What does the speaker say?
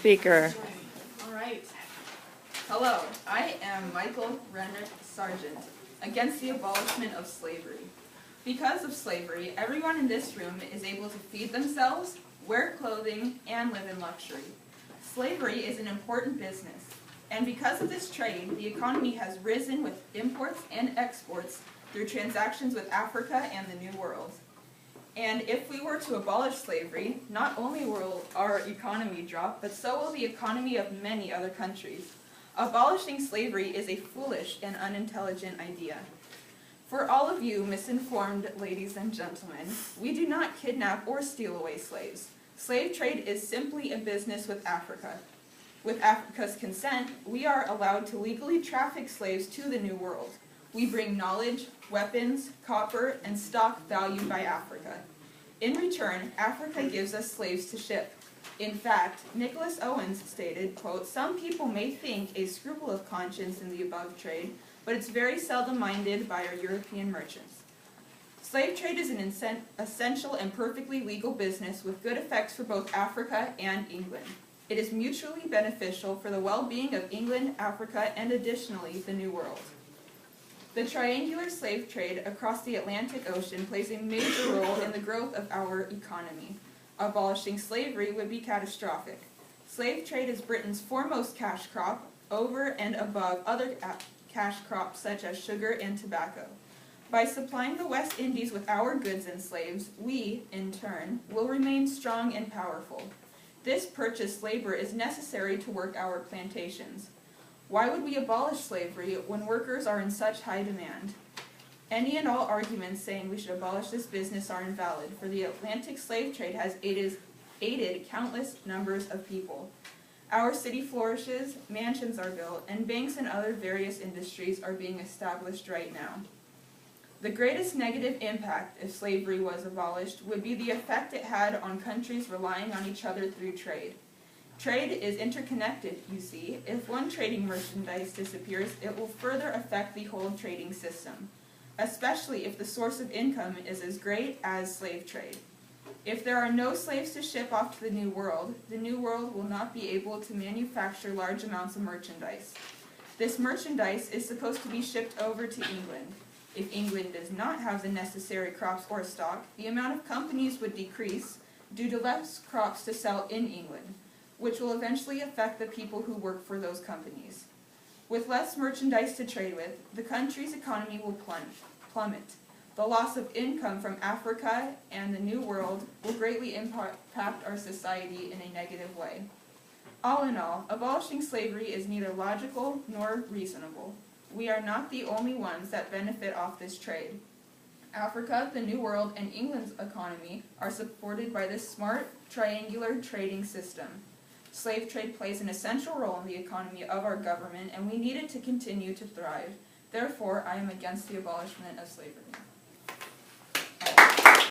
speaker. All right. Hello, I am Michael Rennick Sargent, against the abolishment of slavery. Because of slavery, everyone in this room is able to feed themselves, wear clothing, and live in luxury. Slavery is an important business, and because of this trade, the economy has risen with imports and exports through transactions with Africa and the New World. And if we were to abolish slavery, not only will our economy drop, but so will the economy of many other countries. Abolishing slavery is a foolish and unintelligent idea. For all of you misinformed ladies and gentlemen, we do not kidnap or steal away slaves. Slave trade is simply a business with Africa. With Africa's consent, we are allowed to legally traffic slaves to the New World. We bring knowledge, weapons, copper, and stock valued by Africa. In return, Africa gives us slaves to ship. In fact, Nicholas Owens stated, quote, "Some people may think a scruple of conscience in the above trade, but it's very seldom minded by our European merchants." Slave trade is an essential and perfectly legal business with good effects for both Africa and England. It is mutually beneficial for the well-being of England, Africa, and additionally, the New World. The triangular slave trade across the Atlantic Ocean plays a major role in the growth of our economy. Abolishing slavery would be catastrophic. Slave trade is Britain's foremost cash crop, over and above other cash crops such as sugar and tobacco. By supplying the West Indies with our goods and slaves, we, in turn, will remain strong and powerful. This purchased labor is necessary to work our plantations. Why would we abolish slavery when workers are in such high demand? Any and all arguments saying we should abolish this business are invalid, for the Atlantic slave trade has aided countless numbers of people. Our city flourishes, mansions are built, and banks and other various industries are being established right now. The greatest negative impact if slavery was abolished would be the effect it had on countries relying on each other through trade. Trade is interconnected, you see. If one trading merchandise disappears, it will further affect the whole trading system, especially if the source of income is as great as slave trade. If there are no slaves to ship off to the New World will not be able to manufacture large amounts of merchandise. This merchandise is supposed to be shipped over to England. If England does not have the necessary crops or stock, the amount of companies would decrease due to less crops to sell in England, which will eventually affect the people who work for those companies. With less merchandise to trade with, the country's economy will plummet. The loss of income from Africa and the New World will greatly impact our society in a negative way. All in all, abolishing slavery is neither logical nor reasonable. We are not the only ones that benefit off this trade. Africa, the New World, and England's economy are supported by this smart, triangular trading system. Slave trade plays an essential role in the economy of our government, and we need it to continue to thrive. Therefore, I am against the abolishment of slavery.